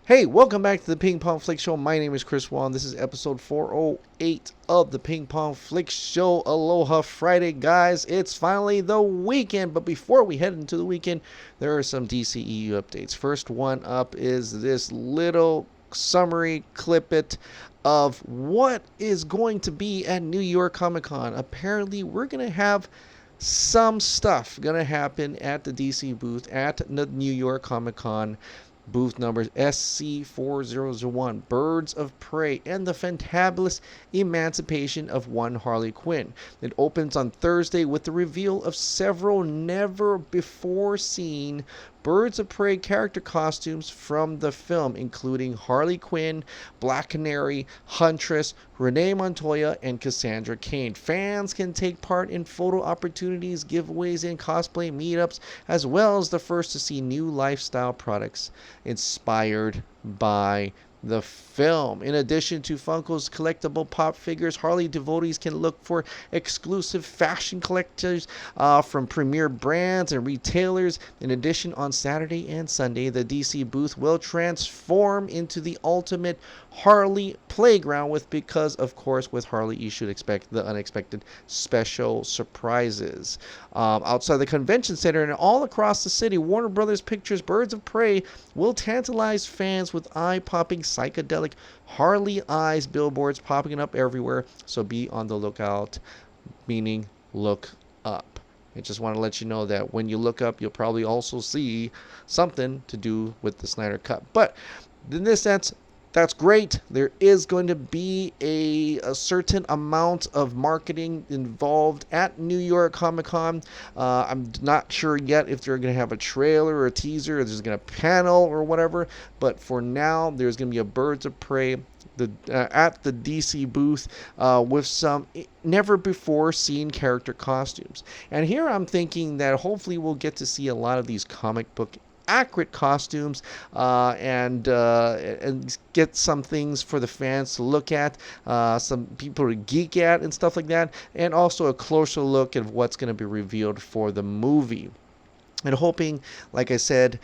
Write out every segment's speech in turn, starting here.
Hey, welcome back to the Ping Pong Flix Show. My name is Chris Wong. This is episode 408 of the Ping Pong Flix Show. Aloha Friday, guys. It's finally the weekend. But before we head into the weekend, there are some DCEU updates. First one up is this little summary clippet of what is going to be at New York Comic Con. Apparently, we're going to have some stuff going to happen at the DC booth at the New York Comic Con. Booth numbers SC4001, Birds of Prey, and the fantabulous emancipation of one Harley Quinn. It opens on Thursday with the reveal of several never-before-seen Birds of Prey character costumes from the film, including Harley Quinn, Black Canary, Huntress, Renee Montoya, and Cassandra Cain. Fans can take part in photo opportunities, giveaways, and cosplay meetups, as well as the first to see new lifestyle products inspired by the film. In addition to Funko's collectible pop figures, Harley devotees can look for exclusive fashion collectors from premier brands and retailers. In addition, on Saturday and Sunday, the DC booth will transform into the ultimate Harley playground because of course with Harley you should expect the unexpected special surprises. Outside the convention center and all across the city, Warner Brothers Pictures' Birds of Prey will tantalize fans with eye-popping psychedelic Harley eyes billboards popping up everywhere, so be on the lookout, meaning look up. I just want to let you know that when you look up, you'll probably also see something to do with the Snyder Cut. But in this sense, that's great. There is going to be a certain amount of marketing involved at New York Comic Con. I'm not sure yet if they're going to have a trailer or a teaser, or there's going to be a panel or whatever. But for now, there's going to be a Birds of Prey at the DC booth with some never before seen character costumes. And here I'm thinking that hopefully we'll get to see a lot of these comic book accurate costumes and get some things for the fans to look at, some people to geek at and stuff like that, and also a closer look at what's going to be revealed for the movie. And hoping, like I said,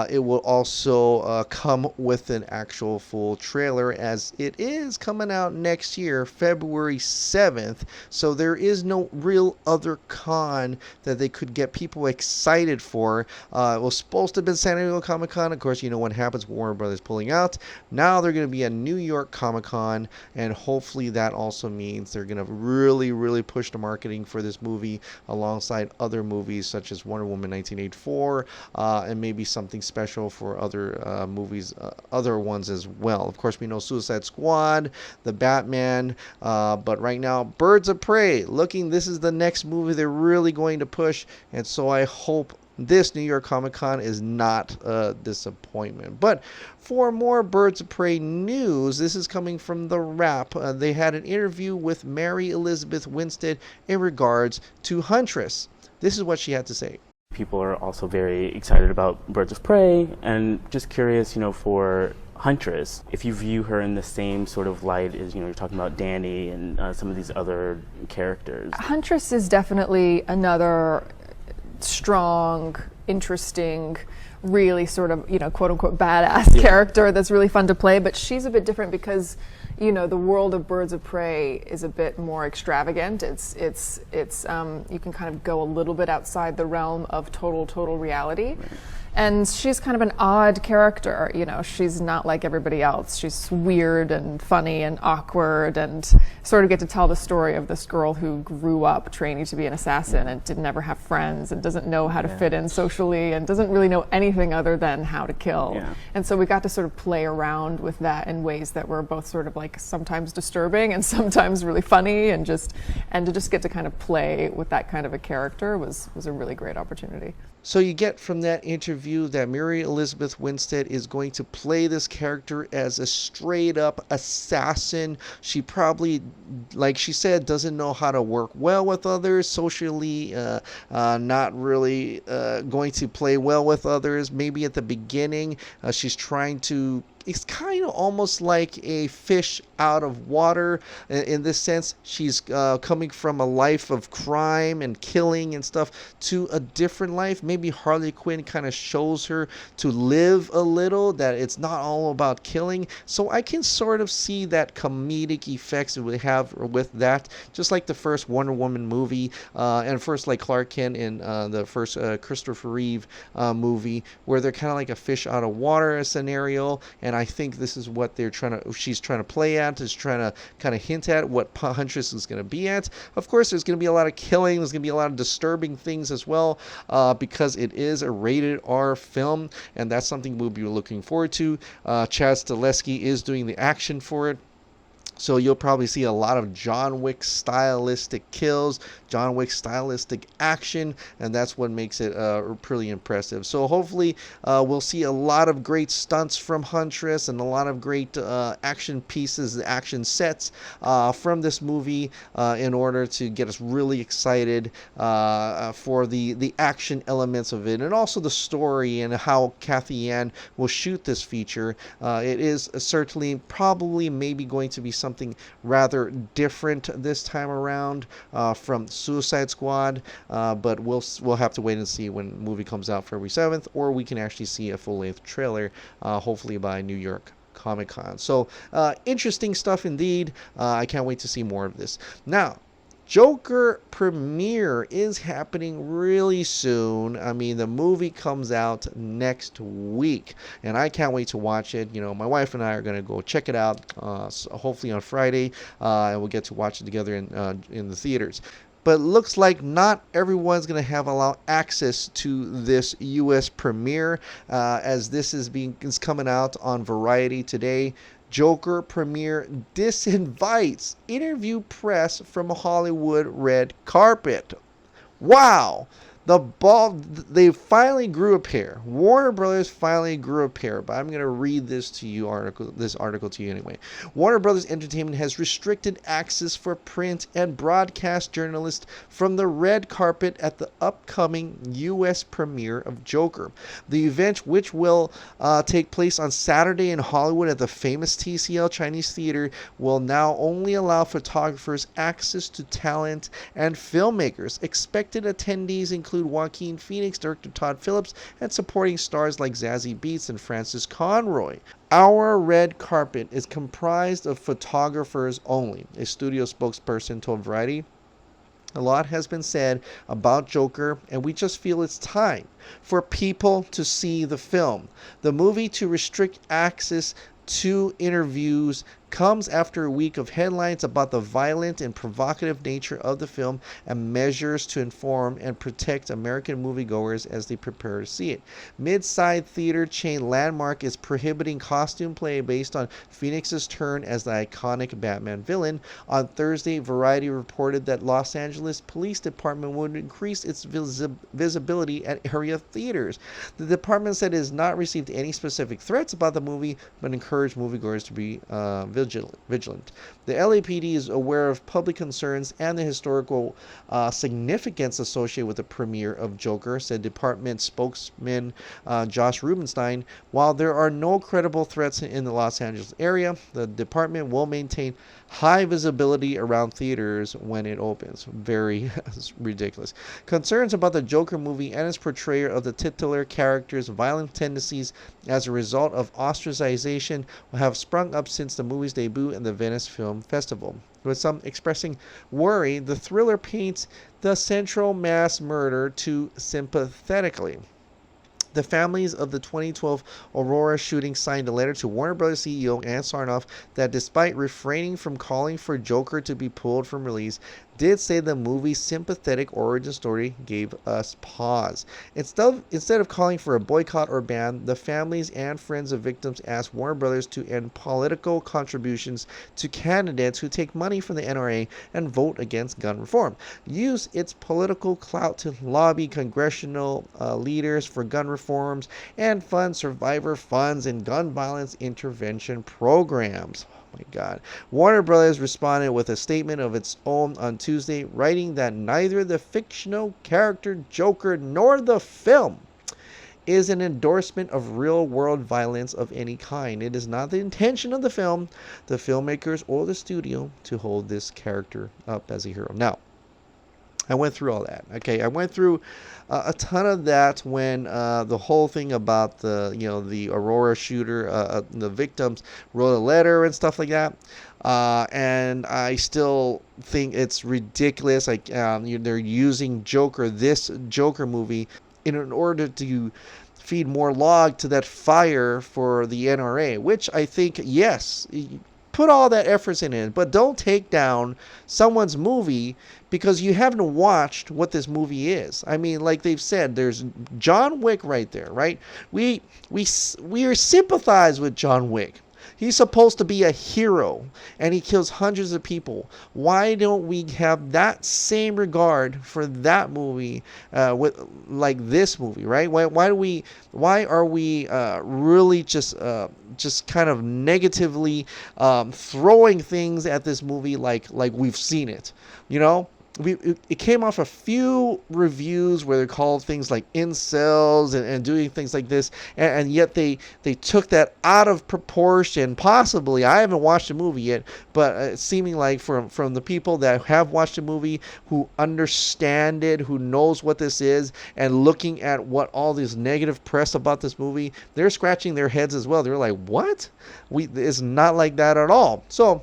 it will also come with an actual full trailer, as it is coming out next year, February 7th. So there is no real other con that they could get people excited for. It was supposed to have been San Diego Comic Con. Of course, you know what happens with Warner Brothers pulling out. Now they're going to be a New York Comic Con, and hopefully that also means they're going to really, really push the marketing for this movie alongside other movies such as Wonder Woman 1984, and maybe something special for other movies, other ones as well. Of course, we know Suicide Squad, the Batman, but right now, Birds of Prey. This is the next movie they're really going to push, and so I hope this New York Comic Con is not a disappointment. But for more Birds of Prey news, this is coming from The Wrap. They had an interview with Mary Elizabeth Winstead in regards to Huntress. This is what she had to say. People are also very excited about Birds of Prey, and just curious, for Huntress, if you view her in the same sort of light as, you're talking about Danny and some of these other characters. Huntress is definitely another strong, interesting, really sort of, quote-unquote badass character that's really fun to play, but she's a bit different because the world of Birds of Prey is a bit more extravagant. It's you can kind of go a little bit outside the realm of total reality. Right. And she's kind of an odd character, she's not like everybody else. She's weird and funny and awkward, and sort of get to tell the story of this girl who grew up training to be an assassin and didn't ever have friends and doesn't know how to fit in socially and doesn't really know anything other than how to kill. Yeah. And so we got to sort of play around with that in ways that were both sort of like sometimes disturbing and sometimes really funny, and to just get to kind of play with that kind of a character was a really great opportunity. So you get from that interview that Mary Elizabeth Winstead is going to play this character as a straight-up assassin. She probably, like she said, doesn't know how to work well with others, socially not really going to play well with others. Maybe at the beginning she's trying to, it's kind of almost like a fish out of water. In this sense, she's coming from a life of crime and killing and stuff to a different life. Maybe Harley Quinn kind of shows her to live a little, that it's not all about killing. So I can sort of see that comedic effects it would have with that, just like the first Wonder Woman movie, and first like Clark Kent in the first Christopher Reeve movie, where they're kind of like a fish out of water scenario. And I think this is what she's trying to play at, is trying to kind of hint at what Huntress is going to be at. Of course, there's going to be a lot of killing, there's going to be a lot of disturbing things as well, because it is a rated R film, and that's something we'll be looking forward to. Chad Stahelski is doing the action for it. So you'll probably see a lot of John Wick stylistic kills, John Wick stylistic action, and that's what makes it pretty impressive. So hopefully we'll see a lot of great stunts from Huntress and a lot of great action pieces, action sets from this movie in order to get us really excited for the action elements of it, and also the story and how Kathy Ann will shoot this feature. It is certainly probably maybe going to be something rather different this time around from Suicide Squad, but we'll have to wait and see when the movie comes out February 7th, or we can actually see a full-length trailer hopefully by New York Comic-Con. So interesting stuff indeed. I can't wait to see more of this. Now, Joker premiere is happening really soon. I mean, the movie comes out next week, and I can't wait to watch it. You know, my wife and I are going to go check it out, hopefully on Friday, and we'll get to watch it together in the theaters. But it looks like not everyone's going to have access to this U.S. premiere, as this is coming out on Variety today. Joker premiere Disinvites interview press from a Hollywood red carpet. Wow! They finally grew a pair. Warner Brothers finally grew a pair, but I'm going to read this article to you anyway. Warner Brothers Entertainment has restricted access for print and broadcast journalists from the red carpet at the upcoming U.S. premiere of Joker. The event, which will take place on Saturday in Hollywood at the famous TCL Chinese Theater, will now only allow photographers access to talent and filmmakers. Expected attendees include Joaquin Phoenix, director Todd Phillips, and supporting stars like Zazie Beetz and Francis Conroy. Our red carpet is comprised of photographers only, a studio spokesperson told Variety. A lot has been said about Joker, and we just feel it's time for people to see the film. The movie to restrict access to interviews comes after a week of headlines about the violent and provocative nature of the film and measures to inform and protect American moviegoers as they prepare to see it. Mid-side theater chain Landmark is prohibiting costume play based on Phoenix's turn as the iconic Batman villain. On Thursday, Variety reported that Los Angeles Police Department would increase its visibility at area theaters. The department said it has not received any specific threats about the movie, but encouraged moviegoers to be vigilant. The LAPD is aware of public concerns and the historical significance associated with the premiere of Joker, said department spokesman Josh Rubenstein. While there are no credible threats in the Los Angeles area, the department will maintain high visibility around theaters when it opens. Very ridiculous. Concerns about the Joker movie and its portrayal of the titular character's violent tendencies as a result of ostracization have sprung up since the movie's debut in the Venice Film Festival. With some expressing worry, the thriller paints the central mass murder too sympathetically. The families of the 2012 Aurora shooting signed a letter to Warner Bros. CEO Ann Sarnoff that, despite refraining from calling for Joker to be pulled from release, did say the movie's sympathetic origin story gave us pause. Instead of calling for a boycott or ban, the families and friends of victims asked Warner Brothers to end political contributions to candidates who take money from the NRA and vote against gun reform, use its political clout to lobby congressional leaders for gun reforms, and fund survivor funds and gun violence intervention programs. My God. Warner Brothers responded with a statement of its own on Tuesday, writing that neither the fictional character Joker nor the film is an endorsement of real-world violence of any kind. It is not the intention of the film, the filmmakers, or the studio to hold this character up as a hero. Now, I went through all that. Okay, I went through a ton of that when the whole thing about the Aurora shooter, the victims wrote a letter and stuff like that. And I still think it's ridiculous. Like they're using this Joker movie in order to feed more log to that fire for the NRA, which I think, yes, put all that efforts in it, but don't take down someone's movie because you haven't watched what this movie is. I mean, like they've said, there's John Wick right there, right? We are sympathize with John Wick. He's supposed to be a hero, and he kills hundreds of people. Why don't we have that same regard for that movie with like this movie, right? Why are we really just kind of negatively throwing things at this movie like we've seen it, you know? It came off a few reviews where they called things like incels and doing things like this, and yet they took that out of proportion. Possibly, I haven't watched the movie yet, but it's seeming like from the people that have watched the movie, who understand it, who knows what this is, and looking at what all this negative press about this movie, they're scratching their heads as well. They're like, what? It's not like that at all. So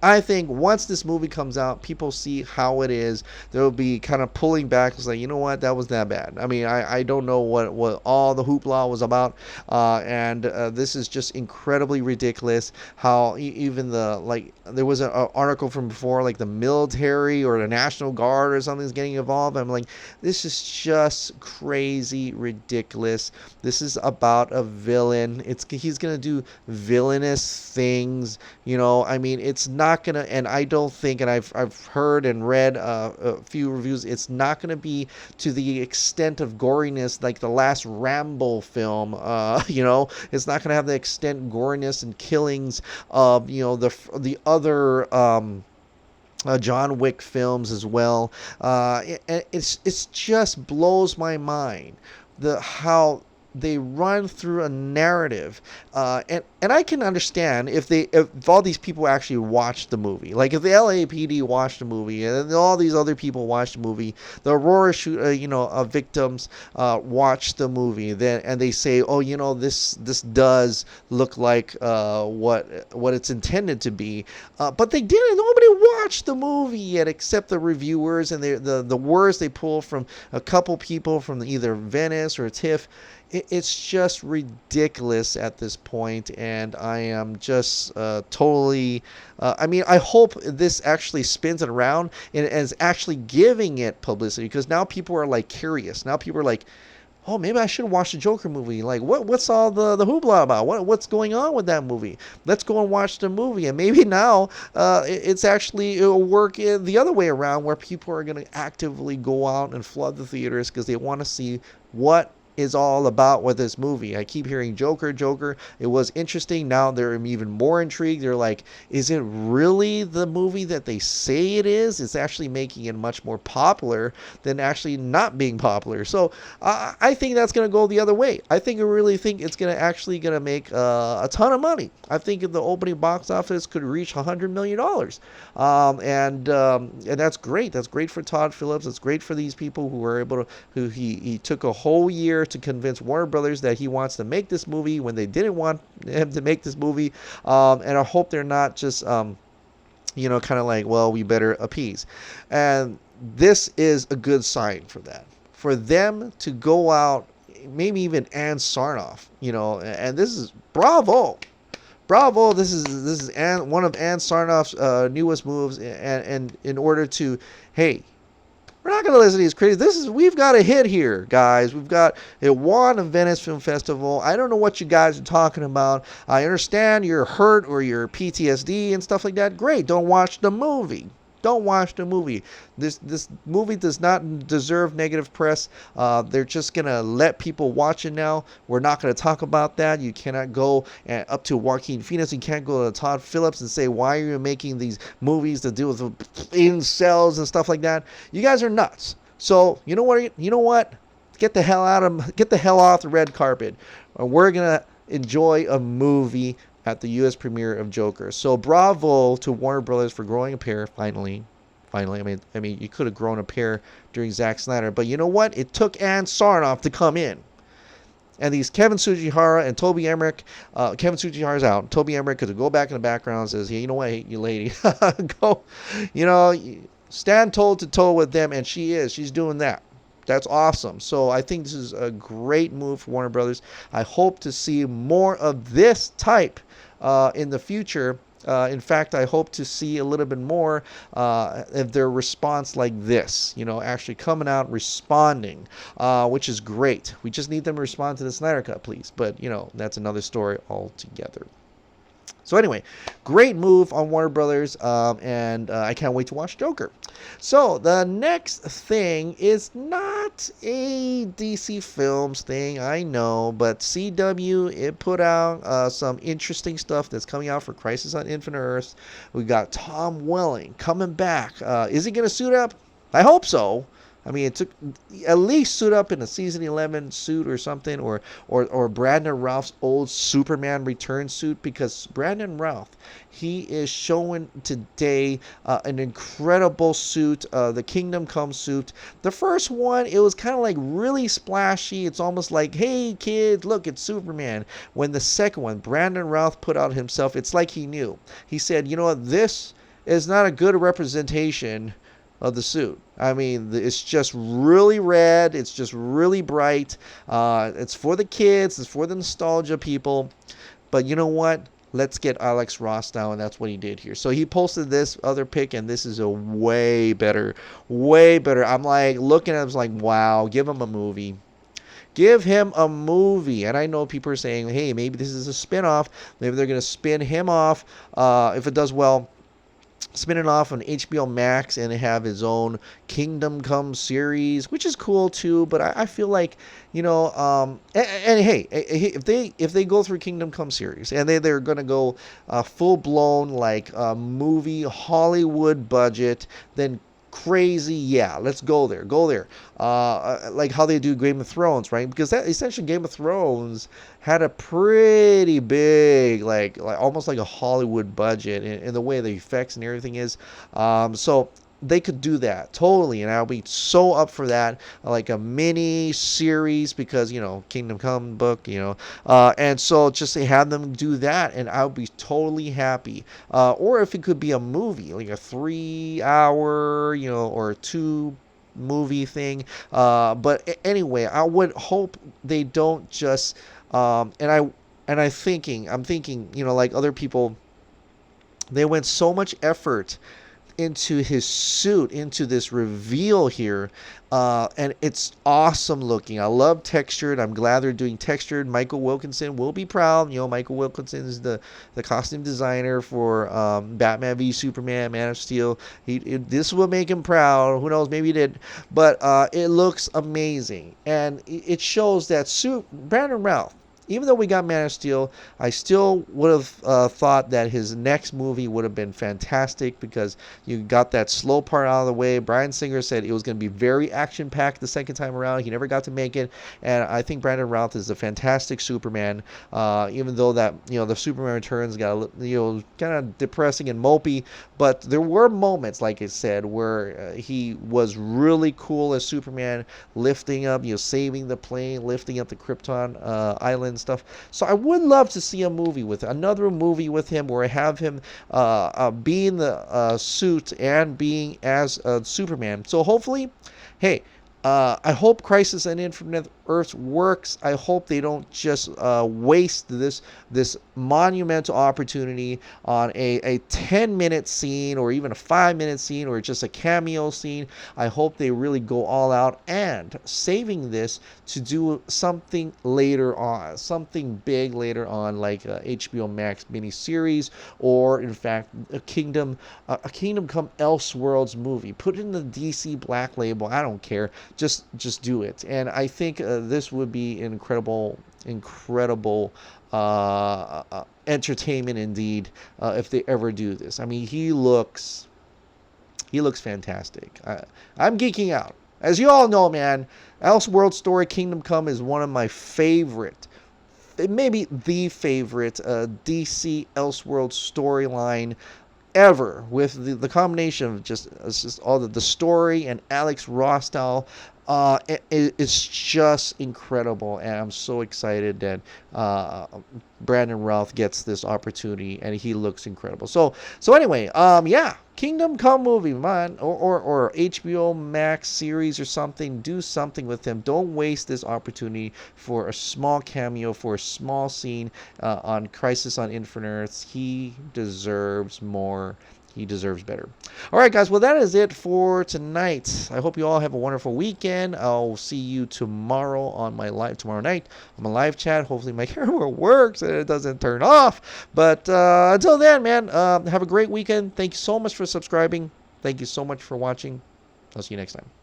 I think once this movie comes out, people see how it is. They'll be kind of pulling back. It's like, you know what, that was that bad. I mean, I don't know what all the hoopla was about. And this is just incredibly ridiculous how even there was an article from before, like the military or the National Guard or something is getting involved. I'm like, this is just crazy ridiculous. This is about a villain. He's going to do villainous things. You know, I mean, it's not gonna, and I don't think, and I've heard and read a few reviews, it's not gonna be to the extent of goriness like the last Rambo film. It's not gonna have the extent goriness and killings of the other John Wick films as well. It's just blows my mind how they run through a narrative, and I can understand if all these people actually watched the movie. Like if the LAPD watched the movie and all these other people watched the movie, the Aurora victims watched the movie, and they say, oh, this does look like what it's intended to be, but they didn't. Nobody watched the movie yet except the reviewers, and the words they pull from a couple people from either Venice or TIFF. It's just ridiculous at this point, and I am just totally... I hope this actually spins it around and is actually giving it publicity, because now people are like curious. Now people are like, oh, maybe I should watch the Joker movie. Like, what's all the hoopla about? What's going on with that movie? Let's go and watch the movie. And maybe now it'll work the other way around, where people are going to actively go out and flood the theaters because they want to see what is all about with this movie. I keep hearing Joker. It was interesting. Now they're even more intrigued. They're like, is it really the movie that they say it is? It's actually making it much more popular than actually not being popular. So I think that's going to go the other way. I really think it's going to make a ton of money. I think the opening box office could reach $100 million. And that's great. That's great for Todd Phillips. It's great for these people who were able to, he took a whole year to convince Warner Brothers that he wants to make this movie when they didn't want him to make this movie. And I hope they're not just, kind of like, well, we better appease. And this is a good sign for that. For them to go out, maybe even Ann Sarnoff, and this is bravo. This is one of Ann Sarnoff's newest moves, and in order to, hey, we're not going to listen to these critics. We've got a hit here, guys. It won a Venice Film Festival. I don't know what you guys are talking about. I understand you're hurt or you're PTSD and stuff like that. Great. Don't watch the movie. Don't watch the movie. This movie does not deserve negative press. They're just going to let people watch it now. We're not going to talk about that. You cannot go up to Joaquin Phoenix. You can't go to Todd Phillips and say, why are you making these movies to deal with incels and stuff like that? You guys are nuts. So, you know what? get the hell off the red carpet. We're gonna enjoy a movie at the U.S. premiere of Joker. So bravo to Warner Brothers for growing a pair finally. Finally, I mean, you could have grown a pair during Zack Snyder, but you know what? It took Ann Sarnoff to come in. And these Kevin Tsujihara and Toby Emmerich, Kevin Tsujihara's out. Toby Emmerich could go back in the background and says, hey, you know what, I hate you lady. Go, stand toe to toe with them, and she's doing that. That's awesome. So I think this is a great move for Warner Brothers. I hope to see more of this type in the future. In fact, I hope to see a little bit more of their response like this, actually coming out, responding, which is great. We just need them to respond to the Snyder Cut, please. But, that's another story altogether. So anyway, great move on Warner Brothers, and I can't wait to watch Joker. So the next thing is not a DC Films thing, I know, but CW, it put out some interesting stuff that's coming out for Crisis on Infinite Earths. We got Tom Welling coming back. Is he going to suit up? I hope so. I mean, it took at least suit up in a season 11 suit or something, or Brandon Routh's old Superman return suit, because Brandon Routh, he is showing today an incredible suit, the Kingdom Come suit. The first one, it was kind of like really splashy. It's almost like, hey kids, look, it's Superman. When the second one, Brandon Routh put out himself, it's like he knew. He said, you know what, this is not a good representation of the suit. I mean, it's just really red. It's just really bright. It's for the kids. It's for the nostalgia people. But you know what? Let's get Alex Ross now, and that's what he did here. So he posted this other pic, and this is a way better. I'm like looking at it, like, wow, give him a movie. Give him a movie. And I know people are saying, hey, maybe this is a spin-off. Maybe they're going to spin him off if it does well. Spin it off on HBO Max and have his own Kingdom Come series, which is cool too. But I feel like, and hey, if they go through Kingdom Come series and they're gonna go full blown like movie Hollywood budget, then crazy, yeah, let's go there. Like how they do Game of Thrones, right? Because that essentially Game of Thrones had a pretty big, like almost like a Hollywood budget in the way the effects and everything is. So they could do that totally, and I'll be so up for that, like a mini series, because Kingdom Come book, and so just to have them do that, and I'll be totally happy. Or if it could be a movie, like a 3-hour, or 2 movie thing. But anyway, I would hope they don't just I'm thinking, like other people, they went so much effort into his suit, into this reveal here, and it's awesome looking. I love textured. I'm glad they're doing textured. Michael Wilkinson will be proud. Michael Wilkinson is the costume designer for Batman v Superman, Man of Steel. This will make him proud. Who knows? Maybe he did. But it looks amazing, and it shows that Brandon Routh, even though we got Man of Steel, I still would have thought that his next movie would have been fantastic, because you got that slow part out of the way. Bryan Singer said it was going to be very action-packed the second time around. He never got to make it, and I think Brandon Routh is a fantastic Superman, even though that, the Superman Returns got, kind of depressing and mopey, but there were moments, like I said, where he was really cool as Superman, lifting up, saving the plane, lifting up the Krypton island stuff. So I would love to see another movie with him, where I have him being the suit and being as Superman. So hopefully, hey, I hope Crisis on Infinite Earths works. I hope they don't just waste this monumental opportunity on a 10-minute scene, or even a 5-minute scene, or just a cameo scene. I hope they really go all out, and saving this to do something later on, something big later on, like a HBO Max miniseries, or in fact a Kingdom Come Elseworlds movie. Put it in the DC Black Label. I don't care. Just do it. And I think this would be incredible entertainment indeed, if they ever do this. I mean, he looks fantastic. I'm geeking out. as you all know, man, Elseworld Story Kingdom Come is one of my favorite, maybe the favorite DC Elseworld storyline ever, with the combination of just all the story and Alex Rostal. It's just incredible, and I'm so excited that Brandon Routh gets this opportunity, and he looks incredible. So anyway, yeah, Kingdom Come movie, man, or HBO Max series or something. Do something with him. Don't waste this opportunity for a small cameo, for a small scene on Crisis on Infinite Earths. He deserves more. He deserves better. All right, guys. Well, that is it for tonight. I hope you all have a wonderful weekend. I'll see you tomorrow night on my live chat. Hopefully my camera works and it doesn't turn off. But until then, man, have a great weekend. Thank you so much for subscribing. Thank you so much for watching. I'll see you next time.